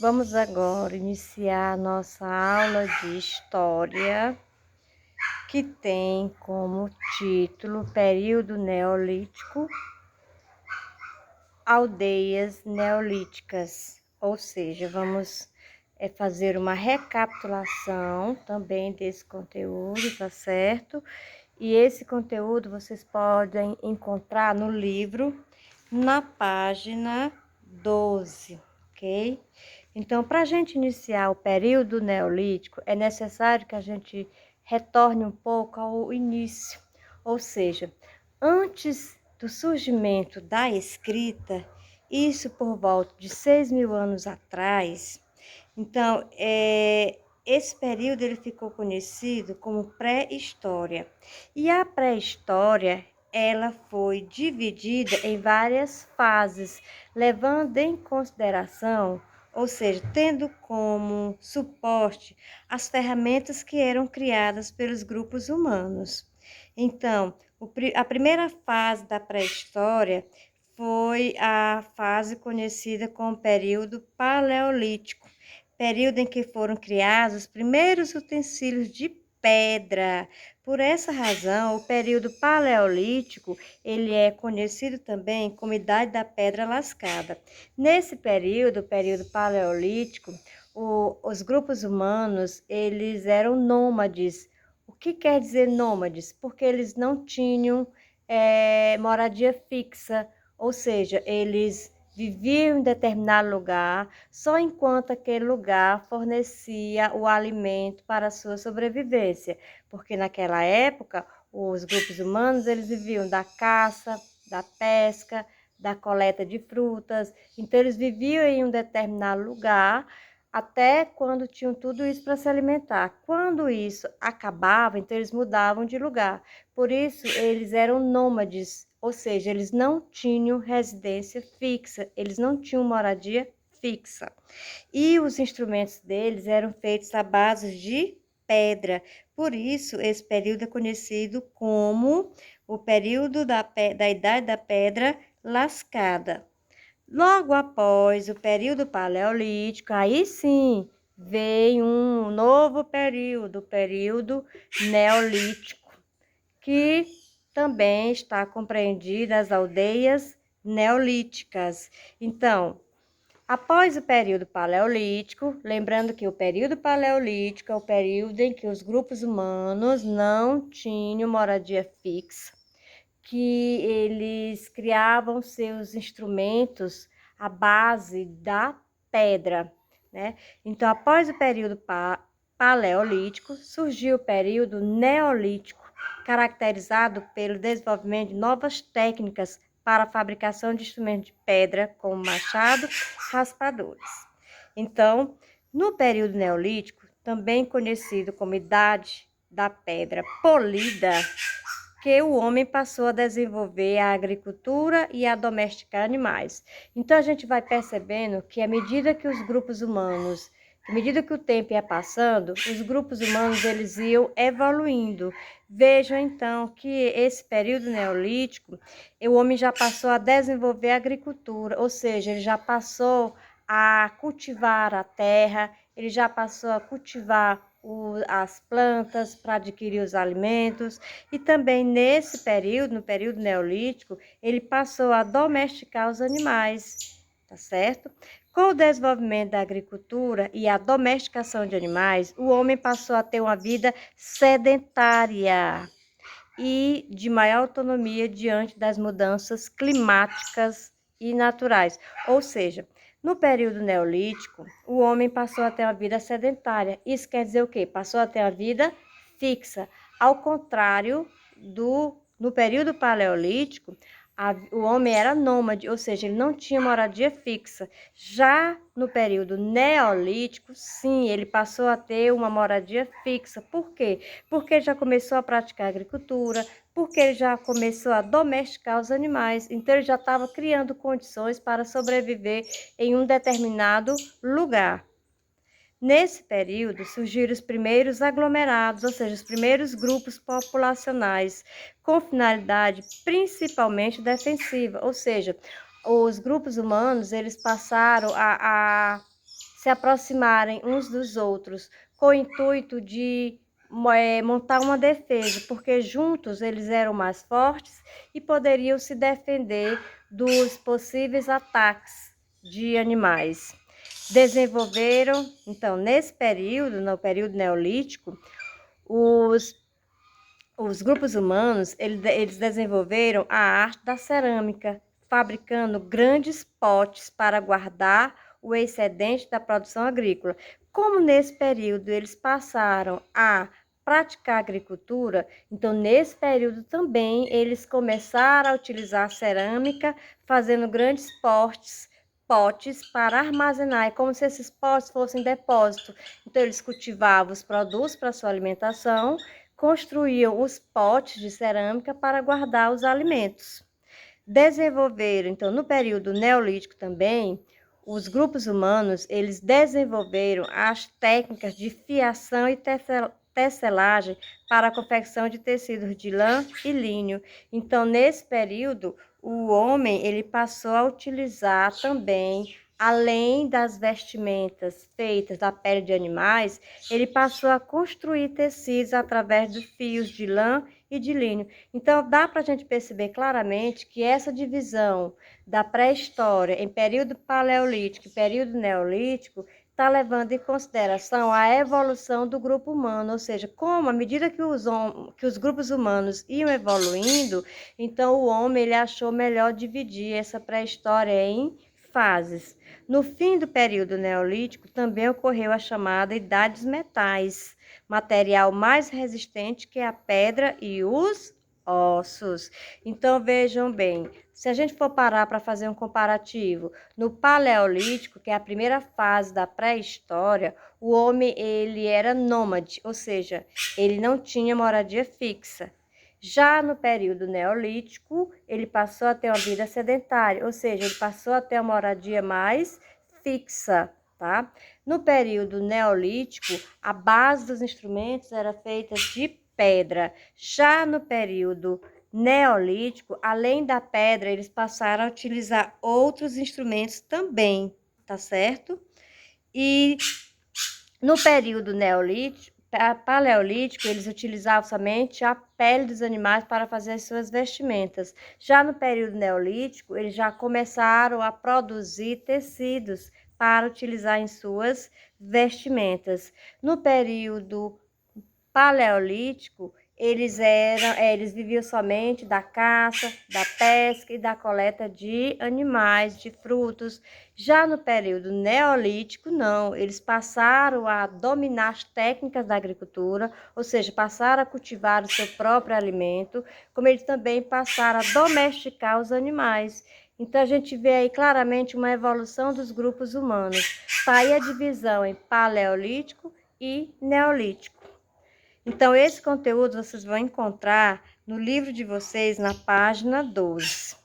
Vamos agora iniciar a nossa aula de história, que tem como título Período Neolítico, Aldeias Neolíticas. Ou seja, vamos fazer uma recapitulação também desse conteúdo, tá certo? E esse conteúdo vocês podem encontrar no livro, na página 12, ok? Então, para a gente iniciar o período neolítico, é necessário que a gente retorne um pouco ao início, ou seja, antes do surgimento da escrita, isso por volta de 6.000 anos atrás. Então, esse período ele ficou conhecido como pré-história. E a pré-história, ela foi dividida em várias fases, levando em consideração, ou seja, tendo como suporte as ferramentas que eram criadas pelos grupos humanos. Então, a primeira fase da pré-história foi a fase conhecida como período paleolítico, período em que foram criados os primeiros utensílios de pedra. Por essa razão, o período paleolítico, ele é conhecido também como Idade da Pedra Lascada. Nesse período, o período paleolítico, os grupos humanos, eles eram nômades. O que quer dizer nômades? Porque eles não tinham moradia fixa, ou seja, eles viviam em determinado lugar só enquanto aquele lugar fornecia o alimento para a sua sobrevivência, porque naquela época os grupos humanos eles viviam da caça, da pesca, da coleta de frutas, então eles viviam em um determinado lugar até quando tinham tudo isso para se alimentar. Quando isso acabava, então eles mudavam de lugar. Por isso eles eram nômades, ou seja, eles não tinham residência fixa, eles não tinham moradia fixa. E os instrumentos deles eram feitos à base de pedra. Por isso, esse período é conhecido como o período da Idade da Pedra Lascada. Logo após o período paleolítico, aí sim vem um novo período, o período neolítico, que também está compreendido as aldeias neolíticas. Então, após o período paleolítico, lembrando que o período paleolítico é o período em que os grupos humanos não tinham moradia fixa, que eles criavam seus instrumentos à base da pedra, né? Então, após o período paleolítico, surgiu o período neolítico, caracterizado pelo desenvolvimento de novas técnicas para a fabricação de instrumentos de pedra, como machado, raspadores. Então, no período neolítico, também conhecido como Idade da Pedra Polida, que o homem passou a desenvolver a agricultura e a domesticar animais. Então a gente vai percebendo que à medida que os grupos humanos, à medida que o tempo ia passando, os grupos humanos eles iam evoluindo. Vejam então que esse período neolítico, o homem já passou a desenvolver a agricultura, ou seja, ele já passou a cultivar a terra, ele já passou a cultivar as plantas para adquirir os alimentos, e também nesse período, no período neolítico, ele passou a domesticar os animais, tá certo? Com o desenvolvimento da agricultura e a domesticação de animais, o homem passou a ter uma vida sedentária e de maior autonomia diante das mudanças climáticas e naturais. Ou seja, no período neolítico, o homem passou a ter uma vida sedentária. Isso quer dizer o quê? Passou a ter uma vida fixa. Ao contrário no período paleolítico, o homem era nômade, ou seja, ele não tinha moradia fixa. Já no período neolítico, sim, ele passou a ter uma moradia fixa. Por quê? Porque ele já começou a praticar agricultura, porque ele já começou a domesticar os animais, então ele já estava criando condições para sobreviver em um determinado lugar. Nesse período, surgiram os primeiros aglomerados, ou seja, os primeiros grupos populacionais, com finalidade principalmente defensiva, ou seja, os grupos humanos eles passaram a se aproximarem uns dos outros com o intuito de montar uma defesa, porque juntos eles eram mais fortes e poderiam se defender dos possíveis ataques de animais. Desenvolveram, então, nesse período, no período neolítico, os grupos humanos, eles desenvolveram a arte da cerâmica, fabricando grandes potes para guardar o excedente da produção agrícola. Como nesse período eles passaram a praticar agricultura, então nesse período também eles começaram a utilizar a cerâmica, fazendo grandes potes para armazenar, é como se esses potes fossem depósito. Então eles cultivavam os produtos para sua alimentação, construíam os potes de cerâmica para guardar os alimentos. Desenvolveram, então, no período neolítico também, os grupos humanos, eles desenvolveram as técnicas de fiação e tecelagem para a confecção de tecidos de lã e linho. Então, nesse período, o homem, ele passou a utilizar também, além das vestimentas feitas da pele de animais, ele passou a construir tecidos através de fios de lã e de linho. Então, dá para a gente perceber claramente que essa divisão da pré-história em período paleolítico e período neolítico está levando em consideração a evolução do grupo humano, ou seja, como à medida que os grupos humanos iam evoluindo, então o homem ele achou melhor dividir essa pré-história em fases. No fim do período neolítico, também ocorreu a chamada Idade dos Metais, material mais resistente que a pedra e os ossos. Então, vejam bem, se a gente for parar para fazer um comparativo, no Paleolítico, que é a primeira fase da pré-história, o homem ele era nômade, ou seja, ele não tinha moradia fixa. Já no período Neolítico, ele passou a ter uma vida sedentária, ou seja, ele passou a ter uma moradia mais fixa, tá? No período Neolítico, a base dos instrumentos era feita de pedra. Já no período Neolítico, além da pedra, eles passaram a utilizar outros instrumentos também, tá certo? E no período Neolítico, Paleolítico, eles utilizavam somente a pele dos animais para fazer as suas vestimentas. Já no período Neolítico, eles já começaram a produzir tecidos para utilizar em suas vestimentas. No período Paleolítico, eles viviam somente da caça, da pesca e da coleta de animais, de frutos. Já no período Neolítico, não, eles passaram a dominar as técnicas da agricultura, ou seja, passaram a cultivar o seu próprio alimento, como eles também passaram a domesticar os animais. Então, a gente vê aí claramente uma evolução dos grupos humanos. Está aí a divisão em Paleolítico e Neolítico. Então, esse conteúdo vocês vão encontrar no livro de vocês, na página 12.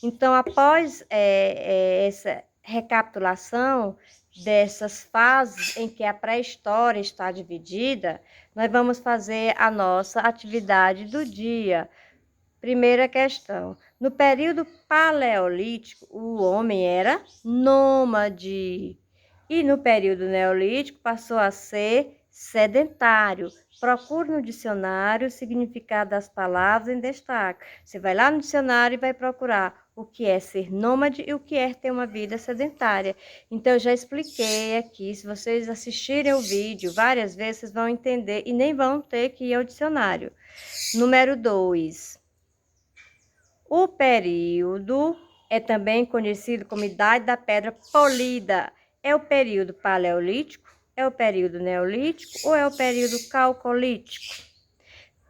Então, após essa recapitulação dessas fases em que a pré-história está dividida, nós vamos fazer a nossa atividade do dia. Primeira questão. No período paleolítico, o homem era nômade. E no período neolítico passou a ser sedentário. Procure no dicionário o significado das palavras em destaque. Você vai lá no dicionário e vai procurar o que é ser nômade e o que é ter uma vida sedentária. Então, eu já expliquei aqui. Se vocês assistirem o vídeo várias vezes, vocês vão entender e nem vão ter que ir ao dicionário. Número 2. O período é também conhecido como Idade da Pedra Polida. É o período paleolítico? É o período neolítico ou é o período calcolítico?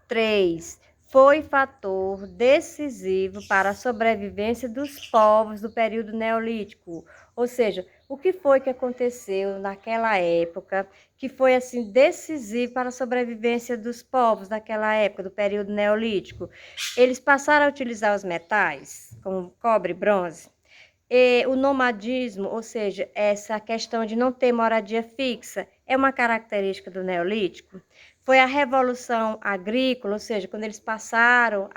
3. Foi fator decisivo para a sobrevivência dos povos do período neolítico. Ou seja, o que foi que aconteceu naquela época que foi assim decisivo para a sobrevivência dos povos daquela época, do período neolítico? Eles passaram a utilizar os metais, como cobre e bronze. E o nomadismo, ou seja, essa questão de não ter moradia fixa, é uma característica do Neolítico. Foi a revolução agrícola, ou seja, quando eles passaram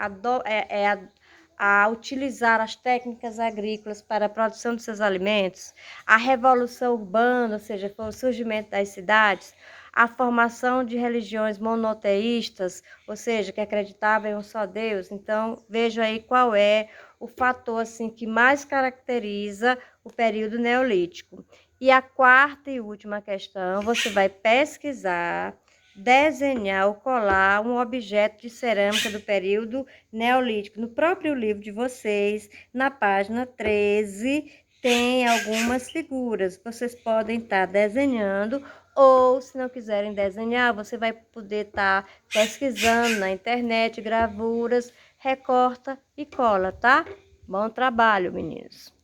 a utilizar as técnicas agrícolas para a produção de seus alimentos, a revolução urbana, ou seja, foi o surgimento das cidades, a formação de religiões monoteístas, ou seja, que acreditavam em um só Deus. Então, veja aí qual é o fator assim que mais caracteriza o período neolítico. E a quarta e última questão, você vai pesquisar, desenhar ou colar um objeto de cerâmica do período neolítico. No próprio livro de vocês, na página 13, tem algumas figuras. Vocês podem estar desenhando ou, se não quiserem desenhar, você vai poder estar pesquisando na internet, gravuras, recorta e cola, tá? Bom trabalho, meninos!